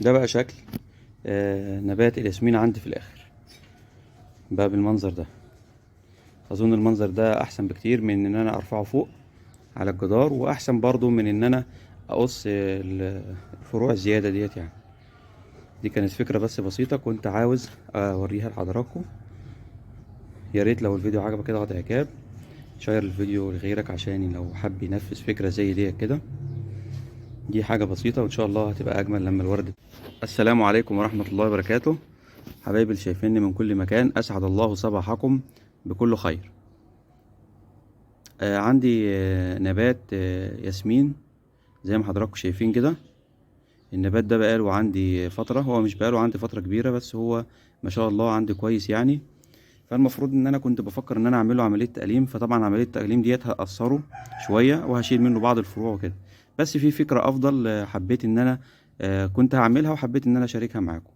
ده بقى شكل نبات الياسمين عندي في الاخر بقى بالمنظر ده. اظن المنظر ده احسن بكتير من ان انا ارفعه فوق على الجدار، واحسن برضو من ان انا اقص الفروع الزيادة ديت يعني. دي كانت فكرة بس بسيطة كنت عاوز اوريها لحضراتكم. يا ريت لو الفيديو عجبك كده اضغط اعجاب، شير الفيديو لغيرك عشان لو حب ينفذ فكرة زي دي كده. دي حاجة بسيطة وان شاء الله هتبقى اجمل لما الورد. السلام عليكم ورحمة الله وبركاته. حبايبي اللي شايفيني من كل مكان، اسعد الله صباحكم بكل خير. عندي نبات ياسمين زي ما حضراتكم شايفين كده. النبات ده بقاله عندي فترة، هو مش بقاله عندي فترة كبيرة، بس هو ما شاء الله عندي كويس يعني. فالمفروض ان انا كنت بفكر ان انا اعمله عملية تقليم، فطبعا عملية التقليم ديت هقصره شوية وهشيل منه بعض الفروع وكده. بس في فكرة افضل حبيت ان انا كنت هعملها وحبيت ان انا اشاركها معاكم.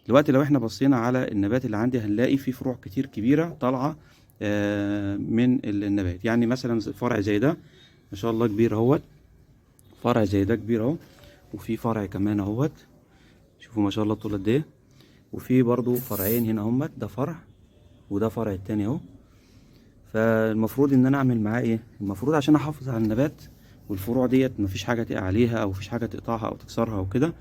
دلوقتي لو احنا بصينا على النبات اللي عندي هنلاقي فيه فروع كتير كبيرة طالعة من النبات. يعني مثلا فرع زي ده ما شاء الله كبير اهوت، فرع زي ده كبير اهو، وفي فرع كمان اهوت، شوفوا ما شاء الله طول قد ايه. وفي برضو فرعين هنا اهمت، ده فرع وده فرع التاني اهو. فالمفروض ان انا اعمل معاه ايه؟ المفروض عشان احافظ على النبات والفروع ديت مفيش حاجه تقع عليها او مفيش حاجه تقطعها او تكسرها او كده،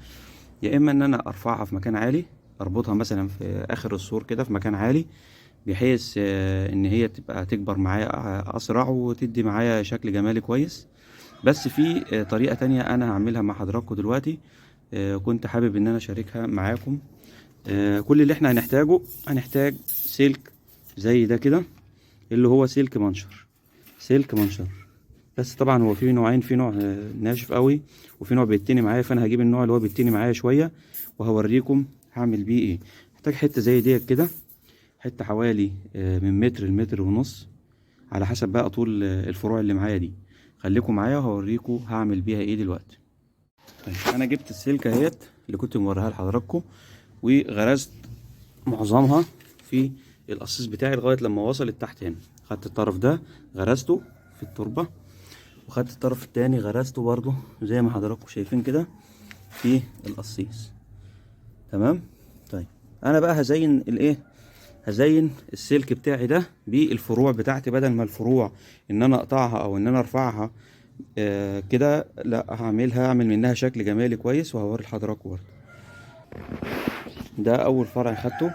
يا اما ان انا ارفعها في مكان عالي، اربطها مثلا في اخر السور كده في مكان عالي، بحيث ان هي تبقى تكبر معايا اسرع وتدي معايا شكل جمالي كويس. بس في طريقه تانية انا هعملها مع حضراتكم دلوقتي، كنت حابب ان انا اشاركها معاكم. كل اللي احنا هنحتاج سلك زي ده كده، اللي هو سلك منشر، سلك منشر. بس طبعا هو في نوعين، في نوع ناشف قوي وفي نوع بيتني معايا، فانا هجيب النوع اللي هو بيتني معايا شويه وهوريكم هعمل بيه ايه. محتاج حته زي ديت كده، حته حوالي من متر لمتر ونص على حسب بقى طول الفروع اللي معايا دي. خليكم معايا وهوريكم هعمل بيها ايه دلوقتي. طيب انا جبت السلكه اهيت اللي كنت موريها لحضراتكم، وغرزت معظمها في القصيص بتاعي لغايه لما وصلت تحت هنا. خدت الطرف ده غرزته في التربه، وخدت الطرف التاني غرزته برضو زي ما حضراتكم شايفين كده في القصيص. تمام. طيب انا بقى هزين الايه، هزين السلك بتاعي ده بالفروع بتاعتي، بدل ما الفروع ان انا اقطعها او ان انا ارفعها كده، لا هعمل منها شكل جمالي كويس وهوري لحضراتكم برضه. ده اول فرع خدته،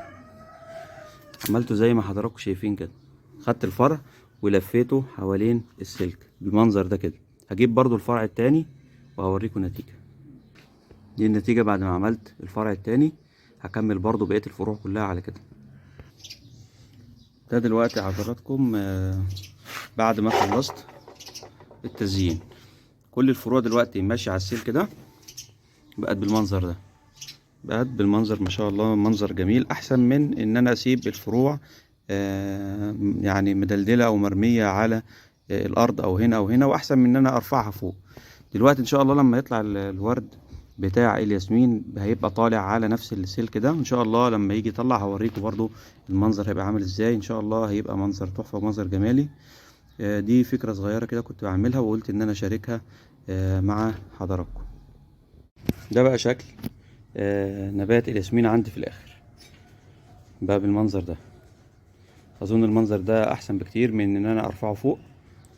عملته زي ما حضراتكم شايفين كده. خدت الفرع ولفيته حوالين السلك بالمنظر ده كده. هجيب برضو الفرع التاني وهوريكم النتيجة. دي النتيجة بعد ما عملت الفرع التاني. هكمل برضو بقية الفروع كلها على كده. ده دلوقتي حضراتكم بعد ما خلصت التزيين، كل الفروع دلوقتي ماشية على السلك ده، بقت بالمنظر ده، بقت بالمنظر ما شاء الله، منظر جميل احسن من ان انا اسيب الفروع يعني مدلدله او مرميه على الارض او هنا او هنا، واحسن من ان انا ارفعها فوق. دلوقتي ان شاء الله لما يطلع الورد بتاع الياسمين هيبقى طالع على نفس السلك ده ان شاء الله. لما يجي يطلع هوريكم برضو المنظر هيبقى عامل ازاي ان شاء الله. هيبقى منظر تحفه ومنظر جمالي. دي فكره صغيره كده كنت بعملها وقلت ان انا اشاركها مع حضراتكم. ده بقى شكل نبات الياسمين عندي في الاخر بقى بالمنظر ده. اظن المنظر ده احسن بكتير من ان انا ارفعه فوق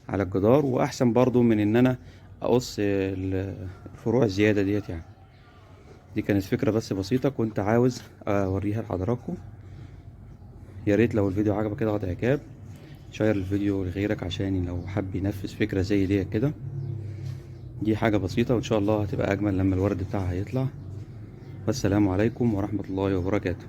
على الجدار، واحسن برضو من ان انا اقص الفروع الزيادة ديت يعني. دي كانت فكرة بس بسيطة كنت عاوز اوريها لحضراتكم. يا ريت لو الفيديو عجبك كده اضغط اعجاب، شير الفيديو لغيرك عشان لو حب ينفذ فكرة زي دي كده. دي حاجة بسيطة وان شاء الله هتبقى اجمل لما الورد بتاعها يطلع. والسلام عليكم ورحمة الله وبركاته.